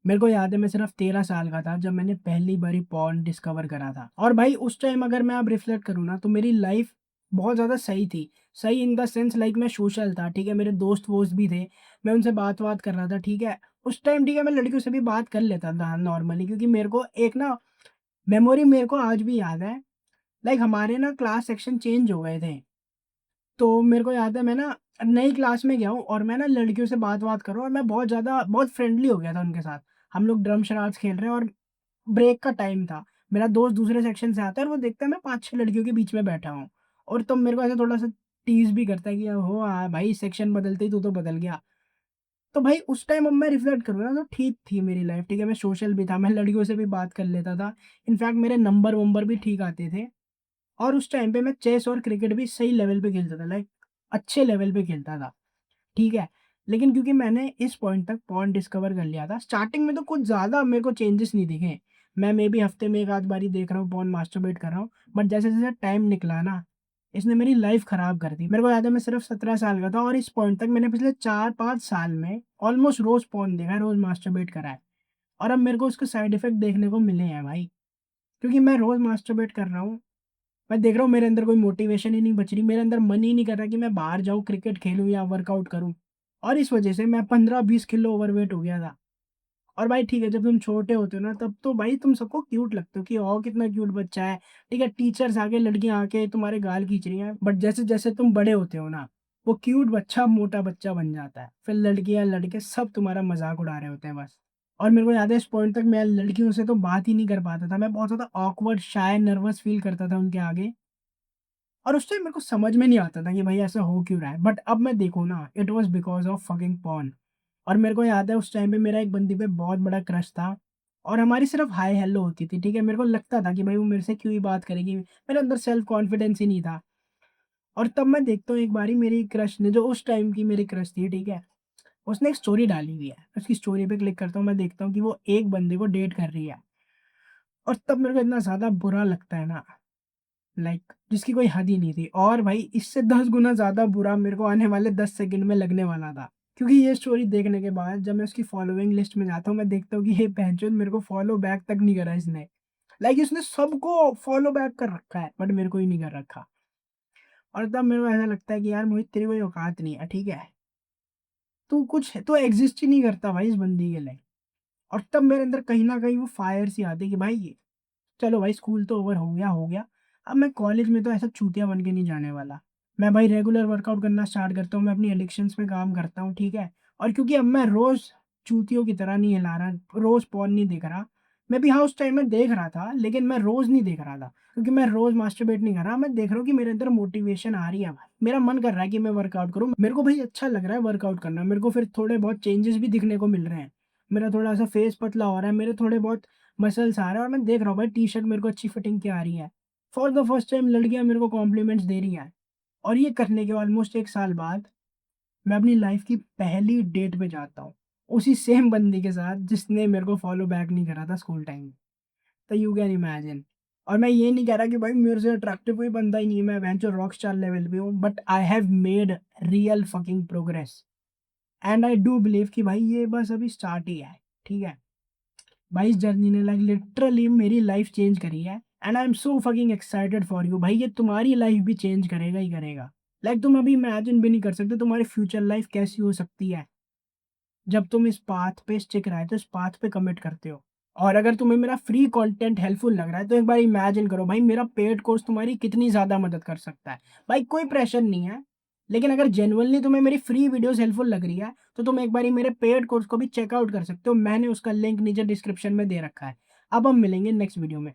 मेरे को याद है मैं सिर्फ 13 साल का था जब मैंने पहली बारी पॉर्न डिस्कवर करा था। और भाई उस टाइम अगर मैं अब रिफ्लेक्ट करूँ ना तो मेरी लाइफ बहुत ज़्यादा सही थी। सही इन द सेंस लाइक मैं सोशल था, ठीक है? मेरे दोस्त-वोस्त भी थे, मैं उनसे बात-वात कर रहा था, ठीक है? उस टाइम ठीक है मैं लड़कियों से भी बात कर लेता था नॉर्मली, क्योंकि मेरे को एक ना मेमोरी मेरे को आज भी याद है। लाइक हमारे ना क्लास सेक्शन चेंज हो गए थे। तो मेरे को याद है मैं ना नई क्लास में गया हूँ और मैं ना लड़कियों से बात-वात कर रहा हूँ और मैं बहुत फ्रेंडली हो गया था उनके साथ। हम लोग ड्रम शराड्स खेल रहे हैं और ब्रेक का टाइम था। मेरा दोस्त दूसरे सेक्शन से आता है और वो देखता है मैं 5-6 लड़कियों के बीच में बैठा हूँ। और तब मेरे को ऐसा थोड़ा-सा टीज़ भी करता है कि ओहो! भाई सेक्शन बदलते ही तू तो बदल गया। तो भाई उस टाइम अब मैं रिफ्लेक्ट करूँ ना तो ठीक थी मेरी लाइफ़, ठीक है? मैं सोशल भी था, मैं लड़कियों से भी बात कर लेता था। इनफैक्ट मेरे नंबर-वंबर भी ठीक आते थे। और उस टाइम पे मैं चेस और क्रिकेट भी सही लेवल पे खेलता था, लाइक अच्छे लेवल पे खेलता था, ठीक है? लेकिन क्योंकि मैंने इस पॉइंट तक पॉर्न डिस्कवर कर लिया था, स्टार्टिंग में तो कुछ ज़्यादा मेरे को चेंजेस नहीं दिखे। मैं मेबी हफ्ते में 1 आध बारी देख रहा हूँ पॉर्न मास्टरबेट कर रहा हूँ, बट जैसे-जैसे टाइम निकला ना, इसने मेरी लाइफ़ खराब कर दी। मेरे को याद है मैं सिर्फ 17 साल का था और इस पॉइंट तक मैंने पिछले 4-5 साल में ऑलमोस्ट रोज़ पॉर्न देखा है, रोज़ मास्टरबेट करा है। और अब मेरे को उसके साइड इफ़ेक्ट देखने को मिले हैं भाई, क्योंकि मैं रोज़ मास्टरबेट कर रहा हूँ। मैं देख रहा हूँ मेरे अंदर कोई मोटिवेशन ही नहीं बच रही, मेरे अंदर मन ही नहीं कर रहा कि मैं बाहर जाऊँ, क्रिकेट खेलूँ या वर्कआउट करूँ। और इस वजह से मैं 15-20 किलो ओवरवेट हो गया था। और भाई ठीक है, जब तुम छोटे होते हो ना तब तो भाई तुम सबको क्यूट लगते हो कि ओह! कितना क्यूट बच्चा है। ठीक है, टीचर्स आके, लड़कियाँ आके तुम्हारे गाल खींच रही हैं। बट जैसे-जैसे तुम बड़े होते हो ना, वो क्यूट बच्चा मोटा बच्चा बन जाता है। फिर लड़कियाँ, लड़के सब तुम्हारा मज़ाक उड़ा रहे होते हैं बस। और मेरे को याद है इस पॉइंट तक मैं लड़कियों से तो बात ही नहीं कर पाता था। मैं बहुत ज़्यादा ऑकवर्ड, शाय, नर्वस फ़ील करता था उनके आगे। और उस टाइम मेरे को समझ में नहीं आता था कि भाई ऐसा हो क्यों रहा है। बट अब मैं देखूँ ना, it was because of fucking porn. और मेरे को याद है उस टाइम पे मेरा एक बंदी पे बहुत बड़ा क्रश था और हमारी सिर्फ़ हाय हेलो होती थी, ठीक है? मेरे को लगता था कि भाई वो मेरे से क्यों ही बात करेगी? मेरे अंदर सेल्फ कॉन्फिडेंस ही नहीं था। और तब मैं देखता हूँ एक बारी मेरी क्रश ने, जो उस टाइम की मेरी क्रश थी, ठीक है? उसने एक स्टोरी डाली हुई है। उसकी स्टोरी पे क्लिक करता हूँ, मैं देखता हूँ कि वो एक बंदे को डेट कर रही है। और तब मेरे को इतना ज़्यादा बुरा लगता है ना, लाइक जिसकी कोई हद ही नहीं थी। और भाई इससे 10 गुना ज़्यादा बुरा मेरे को आने वाले 10 सेकंड में लगने वाला था। क्योंकि ये स्टोरी देखने के बाद जब मैं उसकी फॉलोइंग लिस्ट में जाता हूँ, मैं देखता हूँ कि ये भैंचोद मेरे को फॉलो बैक तक नहीं करा इसने। लाइक इसने सबको फॉलो बैक कर रखा है, बट मेरे को ही नहीं कर रखा। और तब मेरे को ऐसा लगता है कि यार मोहित, तेरी कोई औकात नहीं है, ठीक है? तू एग्ज़िस्ट ही नहीं करता भाई इस बंदी के लिए। और तब मेरे अंदर कहीं न कहीं वो फायर सी आती है कि भाई चलो भाई, स्कूल तो ओवर हो गया, हो गया। अब मैं कॉलेज में तो ऐसा चूतिया बन के नहीं जाने वाला। मैं भाई रेगुलर वर्कआउट करना स्टार्ट करता हूँ, मैं अपनी एडिक्शंस पे काम करता हूँ, ठीक है? और क्योंकि अब मैं रोज़ चूतियों की तरह नहीं हिला रहा, रोज़ पॉर्न नहीं देख रहा। मैं भी हाँ, उस टाइम में देख रहा था, लेकिन मैं रोज़ नहीं देख रहा था। क्योंकि मैं रोज़ मास्टरबेट नहीं कर रहा, मैं देख रहा हूँ कि मेरे अंदर मोटिवेशन आ रही है भाई। मेरा मन कर रहा है कि मैं वर्कआउट करूँ। मेरे को भाई अच्छा लग रहा है वर्कआउट करना, मेरे को फिर थोड़े बहुत चेंजेस भी दिखने को मिल रहे हैं। मेरा थोड़ा-सा फेस पतला हो रहा है, मेरे थोड़े बहुत मसल्स आ रहे हैं और मैं देख रहा हूँ भाई टी-शर्ट मेरे को अच्छी फिटिंग की आ रही है। फॉर द फर्स्ट टाइम लड़कियाँ मेरे को कॉम्प्लीमेंट्स दे रही हैं। और ये करने के ऑलमोस्ट 1 साल बाद मैं अपनी लाइफ़ की पहली डेट पे जाता हूँ। उसी सेम बंदी के साथ जिसने मेरे को फॉलो बैक नहीं करा था स्कूल टाइम में। तो यू कैन इमेजिन। और मैं ये नहीं कह रहा कि भाई मेरे से अट्रैक्टिव कोई बंदा ही नहीं है, मैं भैंचोद रॉकस्टार लेवल पे हूँ, but I have made real fucking progress. And I do believe कि भाई ये बस अभी स्टार्ट ही है, ठीक है? भाई इस जर्नी ने लाइक लिटरली मेरी लाइफ चेंज करी है and I am so fucking excited for you. भाई ये तुम्हारी लाइफ भी चेंज करेगा ही करेगा। लाइक तुम अभी इमेजिन भी नहीं कर सकते तुम्हारी फ्यूचर लाइफ कैसी हो सकती है जब तुम इस पाथ पे स्टिक रहे, तो इस पाथ पे कमिट करते हो। और अगर तुम्हें मेरा फ्री कंटेंट हेल्पफुल लग रहा है तो एक बार इमेजिन करो भाई मेरा पेड कोर्स तुम्हारी कितनी ज़्यादा मदद कर सकता है। भाई कोई प्रेशर नहीं है, लेकिन अगर जेन्युइनली तुम्हें मेरी फ्री वीडियोस हेल्पफुल लग रही है तो तुम एक बारी मेरे पेड कोर्स को भी चेकआउट कर सकते हो। मैंने उसका लिंक नीचे डिस्क्रिप्शन में दे रखा है। अब हम मिलेंगे नेक्स्ट वीडियो में।